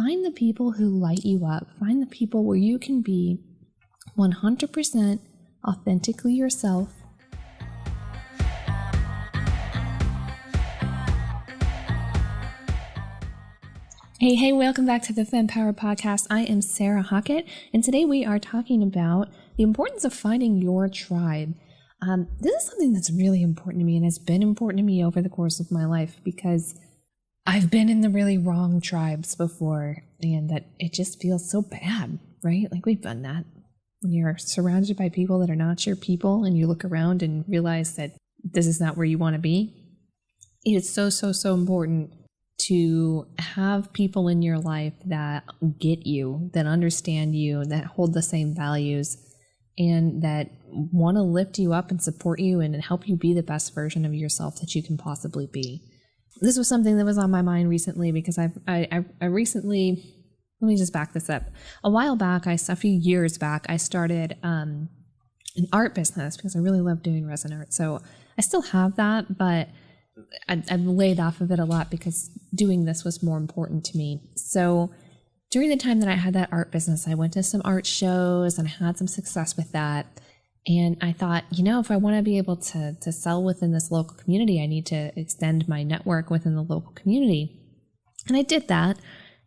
find the people who light you up. Find the people where you can be 100% authentically yourself. Hey, welcome back to the FemPower Podcast. I am Sarah Hockett, and today we are talking about the importance of finding your tribe. This is something that's really important to me and has been important to me over the course of my life because I've been in the really wrong tribes before, and that it just feels so bad, right? Like we've done that. When you're surrounded by people that are not your people and you look around and realize that this is not where you want to be, it is so important to have people in your life that get you, that understand you, that hold the same values, and that want to lift you up and support you and help you be the best version of yourself that you can possibly be. This was something that was on my mind recently because I recently, let me just back this up. A few years back, I started an art business because I really love doing resin art. So I still have that, but I've laid off of it a lot because doing this was more important to me. So during the time that I had that art business, I went to some art shows and I had some success with that. And I thought, if I want to be able to sell within this local community, I need to extend my network within the local community. And I did that.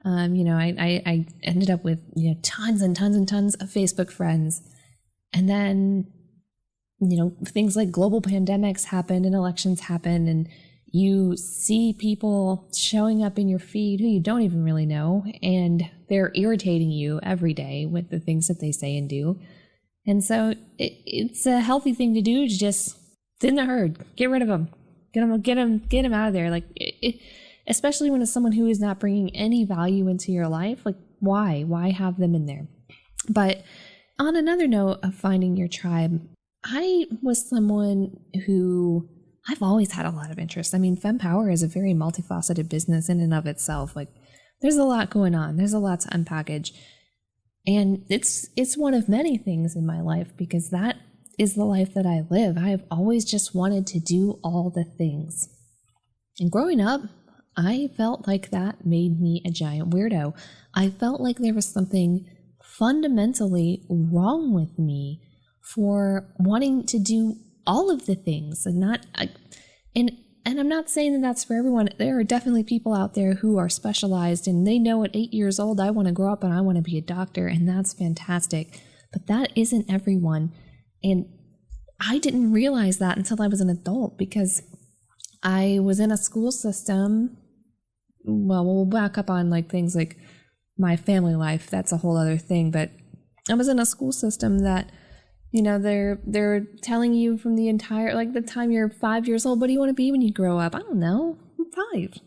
I ended up with tons and tons and tons of Facebook friends. And then, things like global pandemics happened and elections happened, and you see people showing up in your feed who you don't even really know, and they're irritating you every day with the things that they say and do. And so it's a healthy thing to do to just thin the herd, get rid of them, get them out of there. Like, especially when it's someone who is not bringing any value into your life. Like, why have them in there? But on another note of finding your tribe, I was someone who I've always had a lot of interest. I mean, FemPower is a very multifaceted business in and of itself. Like, there's a lot going on. There's a lot to unpackage. And it's one of many things in my life because that is the life that I live. I have always just wanted to do all the things. And growing up, I felt like that made me a giant weirdo. I felt like there was something fundamentally wrong with me for wanting to do all of the things and I'm not saying that that's for everyone. There are definitely people out there who are specialized and they know at 8 years old, I want to grow up and I want to be a doctor, and that's fantastic. But that isn't everyone. And I didn't realize that until I was an adult because I was in a school system. Well, we'll back up on like things like my family life. That's a whole other thing. But I was in a school system that they're telling you from the time you're 5 years old, what do you want to be when you grow up? I don't know. I'm 5.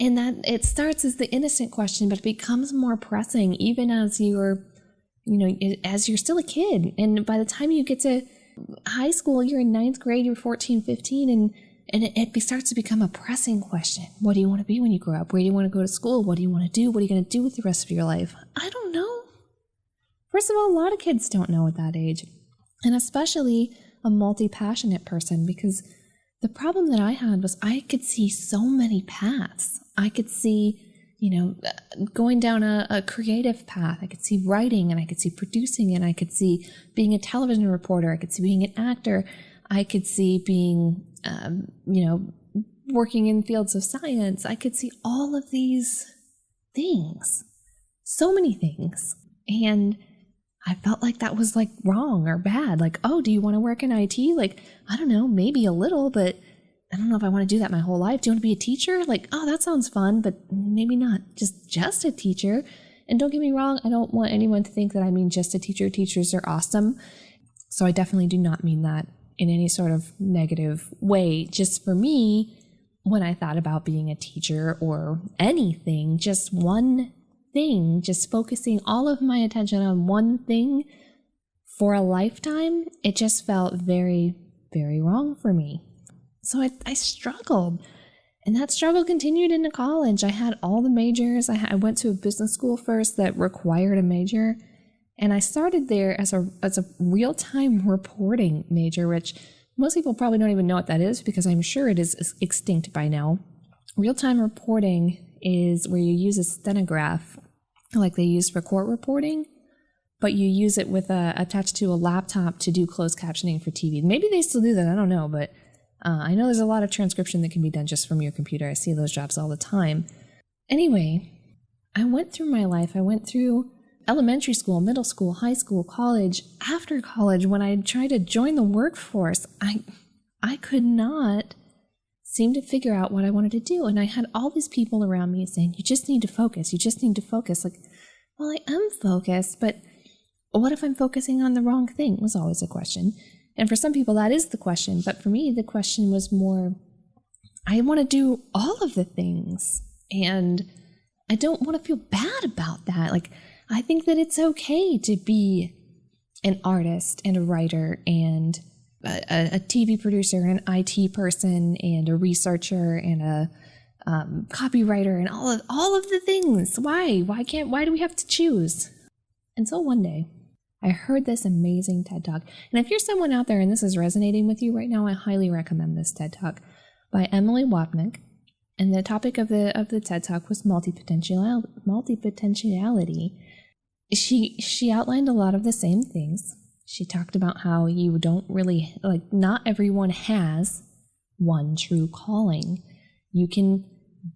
And that it starts as the innocent question, but it becomes more pressing even as you're still a kid. And by the time you get to high school, you're in 9th grade, you're 14, 15, and it starts to become a pressing question. What do you want to be when you grow up? Where do you want to go to school? What do you want to do? What are you going to do with the rest of your life? I don't know. First of all, a lot of kids don't know at that age, and especially a multi-passionate person, because the problem that I had was I could see so many paths. I could see, going down a creative path. I could see writing, and I could see producing, and I could see being a television reporter. I could see being an actor. I could see being, working in fields of science. I could see all of these things, so many things. And I felt like that was like wrong or bad. Like, oh, do you want to work in IT? Like, I don't know, maybe a little, but I don't know if I want to do that my whole life. Do you want to be a teacher? Like, oh, that sounds fun, but maybe not just a teacher. And don't get me wrong, I don't want anyone to think that I mean just a teacher. Teachers are awesome. So I definitely do not mean that in any sort of negative way. Just for me, when I thought about being a teacher or anything, just one thing, just focusing all of my attention on one thing for a lifetime, it just felt very, very wrong for me. So I struggled, and that struggle continued into college. I had all the majors. I went to a business school first that required a major, and I started there as a real-time reporting major, which most people probably don't even know what that is because I'm sure it is extinct by now. Real-time reporting is where you use a stenograph like they use for court reporting, but you use it with attached to a laptop to do closed captioning for TV. Maybe they still do that, I don't know, but I know there's a lot of transcription that can be done just from your computer. I see those jobs all the time. Anyway, I went through my life. I went through elementary school, middle school, high school, college. After college, when I tried to join the workforce, I could not seem to figure out what I wanted to do. And I had all these people around me saying, you just need to focus. You just need to focus. Like, well, I am focused, but what if I'm focusing on the wrong thing was always a question. And for some people, that is the question. But for me, the question was more, I want to do all of the things. And I don't want to feel bad about that. Like, I think that it's okay to be an artist and a writer and a TV producer and an IT person and a researcher and a copywriter and all of the things. Why do we have to choose? Until one day, I heard this amazing TED Talk. And if you're someone out there and this is resonating with you right now, I highly recommend this TED Talk by Emilie Wapnick. And the topic of the TED Talk was multipotentiality. She outlined a lot of the same things. She talked about how you don't really, like, not everyone has one true calling. You can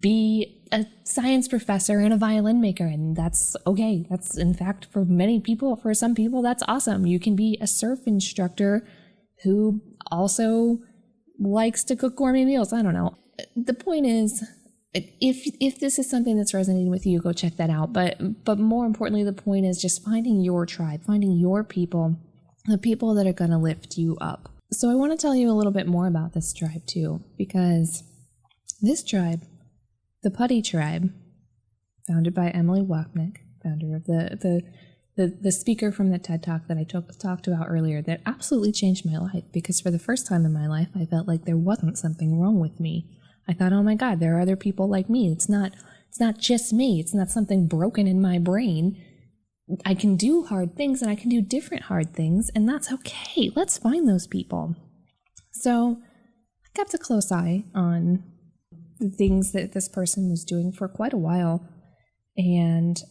be a science professor and a violin maker, and that's okay. That's, in fact, for some people, that's awesome. You can be a surf instructor who also likes to cook gourmet meals. I don't know. The point is, if this is something that's resonating with you, go check that out. But more importantly, the point is just finding your tribe, finding your people, the people that are going to lift you up. So I want to tell you a little bit more about this tribe too, because this tribe, the Putty tribe, founded by Emilie Wapnick, founder of the speaker from the TED Talk that I talked about earlier, that absolutely changed my life, because for the first time in my life, I felt like there wasn't something wrong with me. I thought, oh my God, there are other people like me. It's not just me. It's not something broken in my brain. I can do hard things and I can do different hard things, and that's okay. Let's find those people. So I kept a close eye on the things that this person was doing for quite a while. And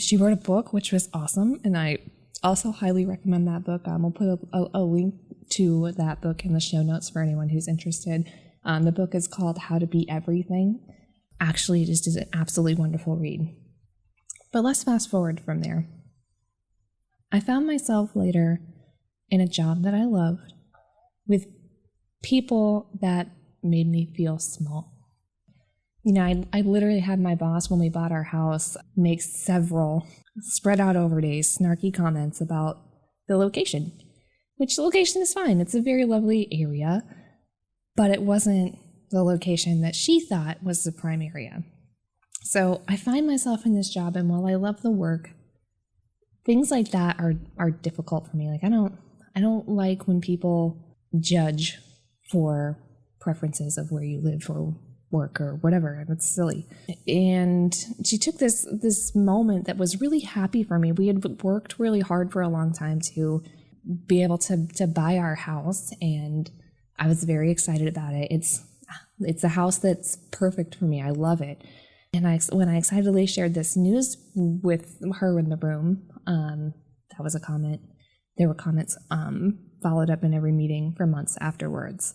she wrote a book, which was awesome. And I also highly recommend that book. We'll put a link to that book in the show notes for anyone who's interested. The book is called How to Be Everything. Actually, it just is an absolutely wonderful read. But let's fast forward from there. I found myself later in a job that I loved with people that made me feel small. You know, I literally had my boss, when we bought our house, make several spread out over days snarky comments about the location, which the location is fine. It's a very lovely area, but it wasn't the location that she thought was the prime area. So I find myself in this job, and while I love the work, things like that are difficult for me. Like, I don't like when people judge for preferences of where you live or work or whatever. It's silly. And she took this moment that was really happy for me. We had worked really hard for a long time to be able to buy our house, and I was very excited about it. It's a house that's perfect for me. I love it. And when I excitedly shared this news with her in the room, that was a comment. There were comments followed up in every meeting for months afterwards.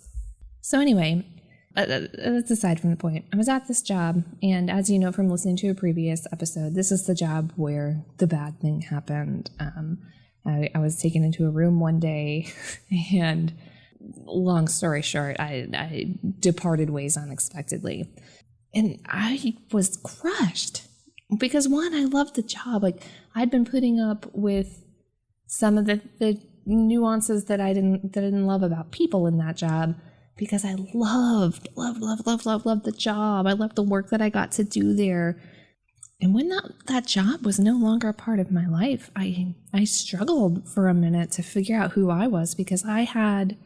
So anyway, that's aside from the point. I was at this job, and as you know from listening to a previous episode, this is the job where the bad thing happened. I was taken into a room one day, and long story short, I departed ways unexpectedly. And I was crushed because, one, I loved the job. Like, I'd been putting up with some of the nuances that I didn't love about people in that job, because I loved the job. I loved the work that I got to do there. And when that job was no longer a part of my life, I struggled for a minute to figure out who I was, because I had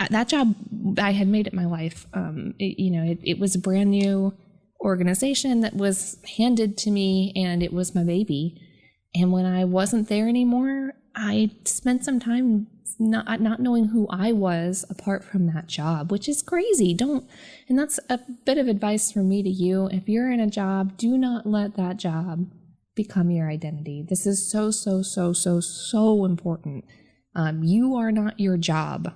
that job, I had made it my life. It was a brand new organization that was handed to me, and it was my baby. And when I wasn't there anymore, I spent some time not knowing who I was apart from that job, which is crazy. And that's a bit of advice from me to you. If you're in a job, do not let that job become your identity. This is so important. You are not your job.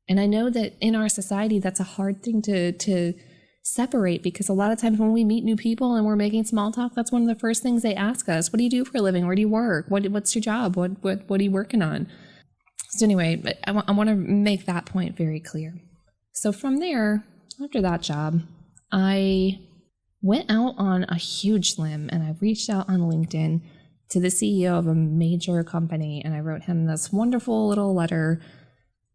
And I know that in our society, that's a hard thing to separate, because a lot of times when we meet new people and we're making small talk, that's one of the first things they ask us. What do you do for a living? Where do you work? What's your job? What are you working on? So anyway, I want to make that point very clear. So from there, after that job, I went out on a huge limb and I reached out on LinkedIn to the CEO of a major company, and I wrote him this wonderful little letter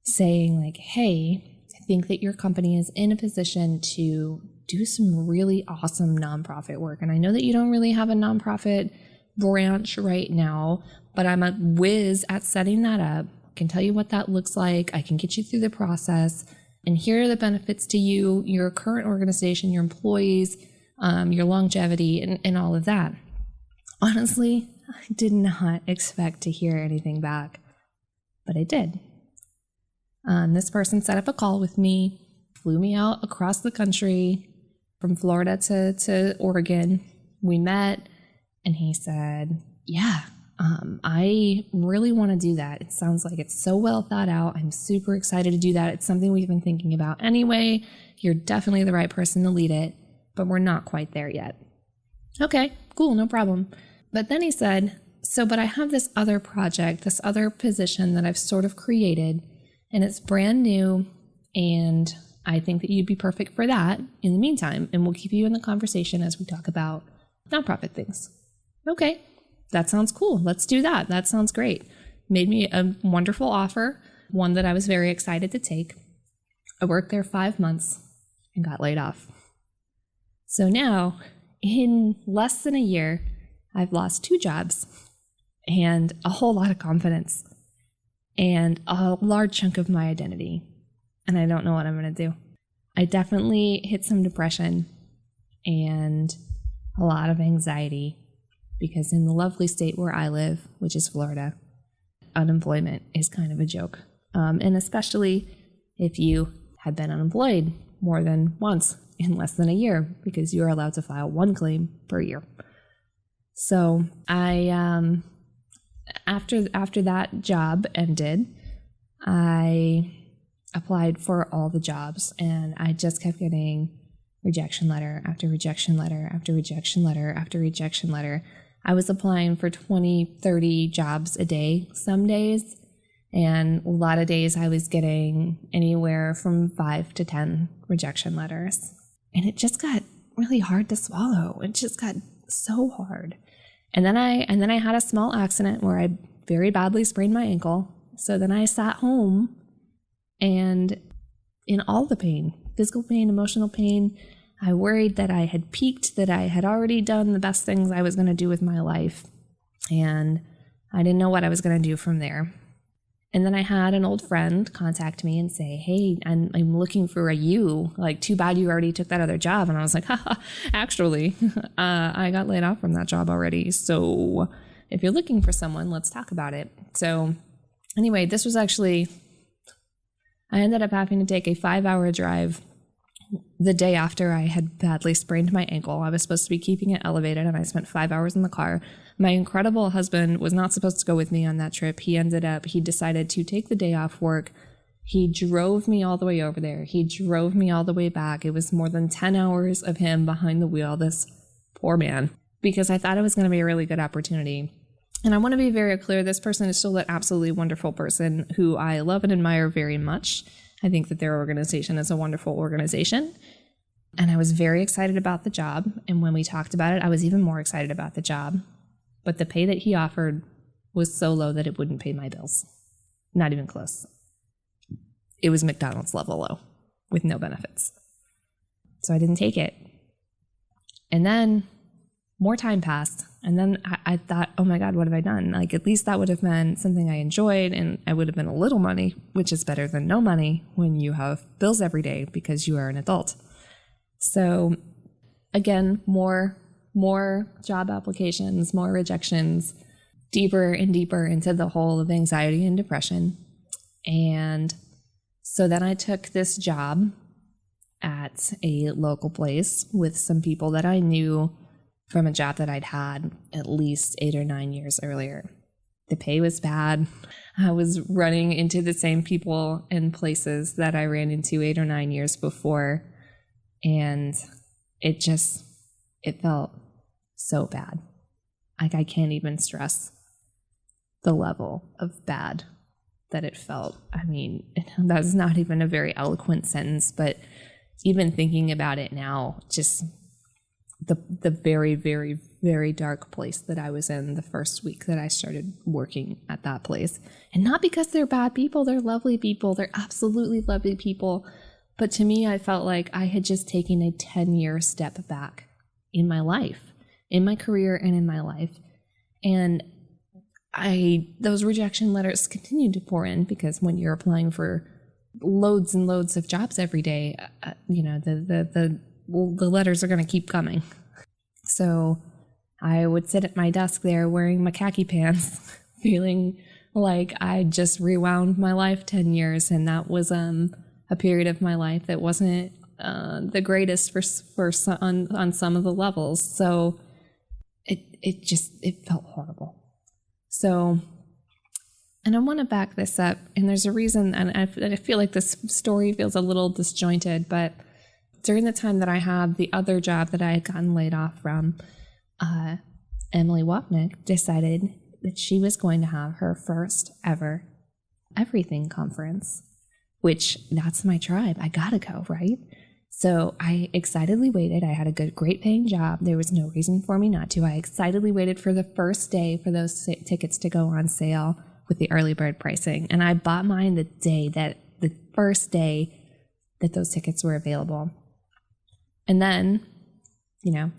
saying like, hey, I think that your company is in a position to do some really awesome nonprofit work. And I know that you don't really have a nonprofit branch right now, but I'm a whiz at setting that up. I can tell you what that looks like. I can get you through the process. And here are the benefits to you, your current organization, your employees, your longevity, and all of that. Honestly, I did not expect to hear anything back, but I did. This person set up a call with me, flew me out across the country from Florida to Oregon. We met, and he said, yeah, I really want to do that. It sounds like it's so well thought out. I'm super excited to do that. It's something we've been thinking about anyway. You're definitely the right person to lead it, but we're not quite there yet. Okay, cool, no problem. But then he said, but I have this other project, this other position that I've sort of created, and it's brand new, and I think that you'd be perfect for that in the meantime, and we'll keep you in the conversation as we talk about nonprofit things. Okay, that sounds cool. Let's do that. That sounds great. Made me a wonderful offer, one that I was very excited to take. I worked there 5 months and got laid off. So now, in less than a year, I've lost 2 jobs and a whole lot of confidence and a large chunk of my identity. And I don't know what I'm going to do. I definitely hit some depression and a lot of anxiety, because in the lovely state where I live, which is Florida, unemployment is kind of a joke. And especially if you have been unemployed more than once in less than a year, because you are allowed to file 1 claim per year. So I, after that job ended, I applied for all the jobs, and I just kept getting rejection letter after rejection letter after rejection letter after rejection letter. I was applying for 20, 30 jobs a day some days, and a lot of days I was getting anywhere from 5 to 10 rejection letters. And it just got really hard to swallow. It just got so hard. And then I had a small accident where I very badly sprained my ankle. So then I sat home, and in all the pain, physical pain, emotional pain, I worried that I had peaked, that I had already done the best things I was going to do with my life. And I didn't know what I was going to do from there. And then I had an old friend contact me and say, hey, I'm looking for a you. Like, too bad you already took that other job. And I was like, actually, I got laid off from that job already. So if you're looking for someone, let's talk about it. So anyway, this was actually, I ended up having to take a 5-hour drive the day after I had badly sprained my ankle. I was supposed to be keeping it elevated, and I spent 5 hours in the car. My incredible husband was not supposed to go with me on that trip. He decided to take the day off work. He drove me all the way over there. He drove me all the way back. It was more than 10 hours of him behind the wheel, this poor man, because I thought it was going to be a really good opportunity. And I want to be very clear, this person is still an absolutely wonderful person who I love and admire very much. I think that their organization is a wonderful organization. And I was very excited about the job. And when we talked about it, I was even more excited about the job. But the pay that he offered was so low that it wouldn't pay my bills. Not even close. It was McDonald's level low with no benefits. So I didn't take it. And then more time passed. And then I thought, oh my God, what have I done? Like, at least that would have been something I enjoyed, and I would have been a little money, which is better than no money when you have bills every day because you are an adult. So again, more job applications, more rejections. deeper and deeper into the hole of anxiety and depression. And so then I took this job at a local place with some people that I knew from a job that I'd had at least 8 or 9 years earlier. The pay was bad. I was running into the same people and places that I ran into 8 or 9 years before. And it felt so bad. Like, I can't even stress the level of bad that it felt. I mean, that's not even a very eloquent sentence, but even thinking about it now, just the very, very, very dark place that I was in the first week that I started working at that place. And not because they're bad people, they're lovely people, they're absolutely lovely people. But to me, I felt like I had just taken a 10-year step back in my life, in my career and in my life. And those rejection letters continued to pour in, because when you're applying for loads and loads of jobs every day, the letters are going to keep coming. So I would sit at my desk there wearing my khaki pants, feeling like I just rewound my life 10 years. And that was a period of my life that wasn't the greatest on some of the levels. So it felt horrible. So, and I want to back this up, and there's a reason, and I feel like this story feels a little disjointed, but during the time that I had the other job that I had gotten laid off from, Emilie Wapnick decided that she was going to have her first ever everything conference, which that's my tribe. I gotta go, right? So I excitedly waited. I had a great paying job. There was no reason for me not to. I excitedly waited for the first day for those tickets to go on sale with the early bird pricing. And I bought mine the first day that those tickets were available. And then,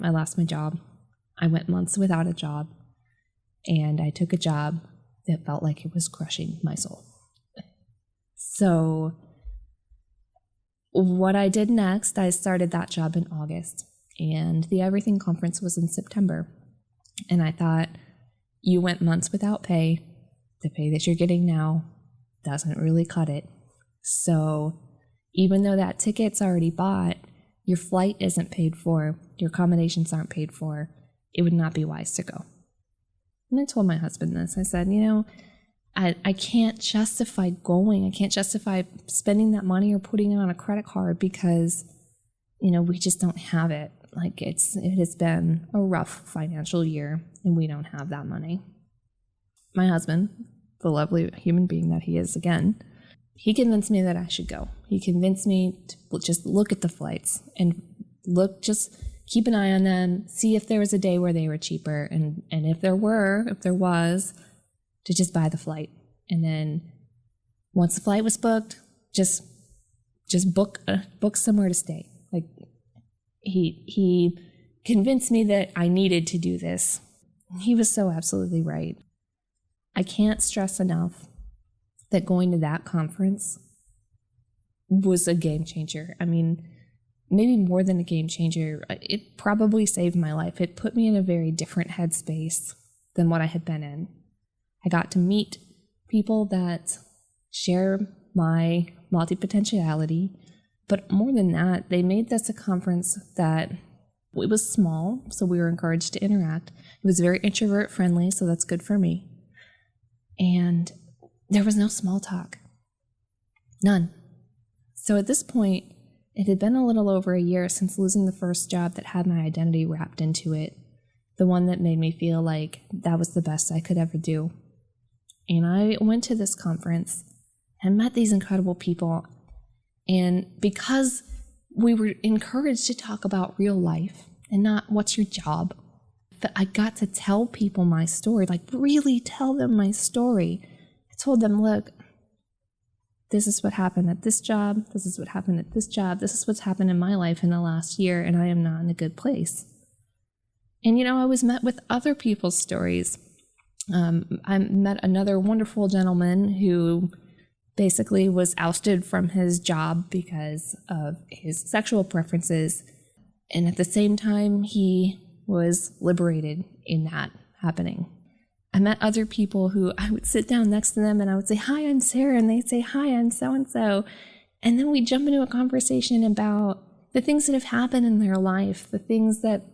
I lost my job. I went months without a job. And I took a job that felt like it was crushing my soul. So what I did next, I started that job in August, and the Everything Conference was in September. And I thought, you went months without pay. The pay that you're getting now doesn't really cut it. So even though that ticket's already bought, your flight isn't paid for, your accommodations aren't paid for, it would not be wise to go. And I told my husband this. I said, I can't justify going. I can't justify spending that money or putting it on a credit card because, we just don't have it. Like, it has been a rough financial year and we don't have that money. My husband, the lovely human being that he is again, he convinced me that I should go. He convinced me to just look at the flights and just keep an eye on them, see if there was a day where they were cheaper. And if there was, to just buy the flight. And then once the flight was booked, just book somewhere to stay. Like, he convinced me that I needed to do this. He was so absolutely right. I can't stress enough that going to that conference was a game changer. I mean, maybe more than a game changer. It probably saved my life. It put me in a very different headspace than what I had been in. I got to meet people that share my mutipotentiality, but more than that, they made this a conference that it was small, so we were encouraged to interact. It was very introvert friendly, so that's good for me. And there was no small talk. None. So at this point, it had been a little over a year since losing the first job that had my identity wrapped into it, the one that made me feel like that was the best I could ever do. And I went to this conference and met these incredible people. And because we were encouraged to talk about real life and not what's your job, that I got to tell people my story, like really tell them my story. I told them, look, this is what happened at this job. This is what happened at this job. This is what's happened in my life in the last year, and I am not in a good place. And, I was met with other people's stories. I met another wonderful gentleman who basically was ousted from his job because of his sexual preferences. And at the same time, he was liberated in that happening. I met other people who I would sit down next to them and I would say, "Hi, I'm Sarah." And they'd say, "Hi, I'm so-and-so." And then we jump into a conversation about the things that have happened in their life, the things that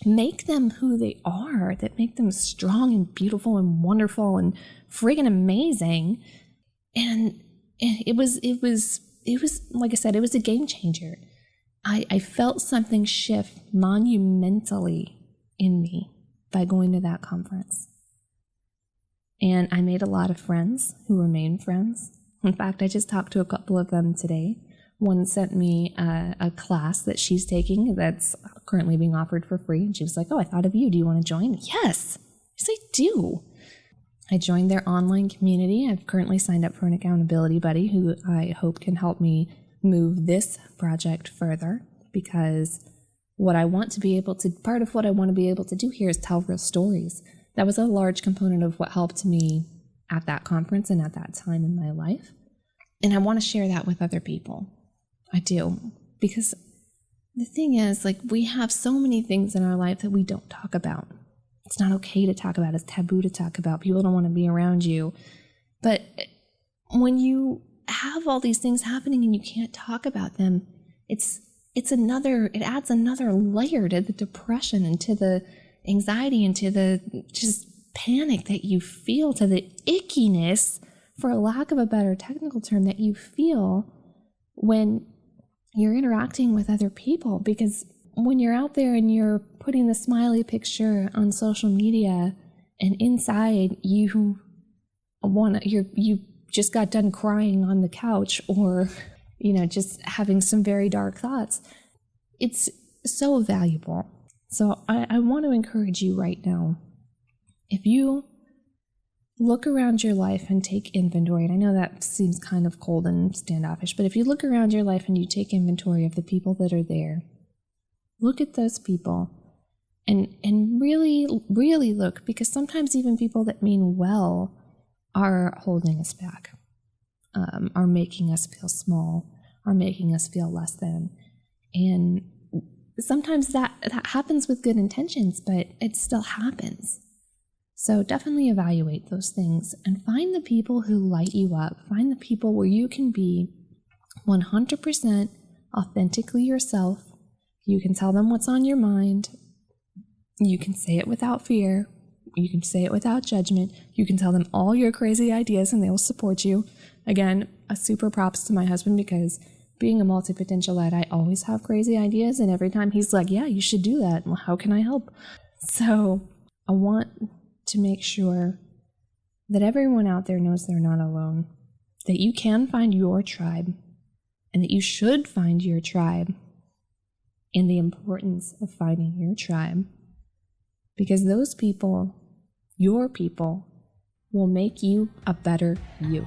make them who they are, that make them strong and beautiful and wonderful and friggin' amazing. And it was, like I said, it was a game changer. I felt something shift monumentally in me by going to that conference. And I made a lot of friends who remain friends. In fact, I just talked to a couple of them today. One sent me a class that she's taking that's currently being offered for free. And she was like, "Oh, I thought of you. Do you want to join?" Yes, I do. I joined their online community. I've currently signed up for an accountability buddy who I hope can help me move this project further, because part of what I want to be able to do here is tell real stories. That was a large component of what helped me at that conference and at that time in my life. And I want to share that with other people. I do. Because the thing is, like, we have so many things in our life that we don't talk about. It's not okay to talk about. It's taboo to talk about. People don't want to be around you. But when you have all these things happening and you can't talk about them, it adds another layer to the depression and to the anxiety and to the just panic that you feel, to the ickiness, for a lack of a better technical term, that you feel when you're interacting with other people. Because when you're out there and you're putting the smiley picture on social media and inside you just got done crying on the couch, or just having some very dark thoughts, it's so valuable. So I want to encourage you right now, if you look around your life and take inventory, and I know that seems kind of cold and standoffish, but if you look around your life and you take inventory of the people that are there, look at those people and really, really look, because sometimes even people that mean well are holding us back, are making us feel small, are making us feel less than. And sometimes that happens with good intentions, but it still happens. So definitely evaluate those things and find the people who light you up. Find the people where you can be 100% authentically yourself. You can tell them what's on your mind. You can say it without fear. You can say it without judgment. You can tell them all your crazy ideas and they will support you. Again, a super props to my husband, because being a mutipotentialite, I always have crazy ideas, and every time he's like, "Yeah, you should do that. Well, how can I help?" So I want to make sure that everyone out there knows they're not alone, that you can find your tribe, and that you should find your tribe, and the importance of finding your tribe, because those people, your people, will make you a better you.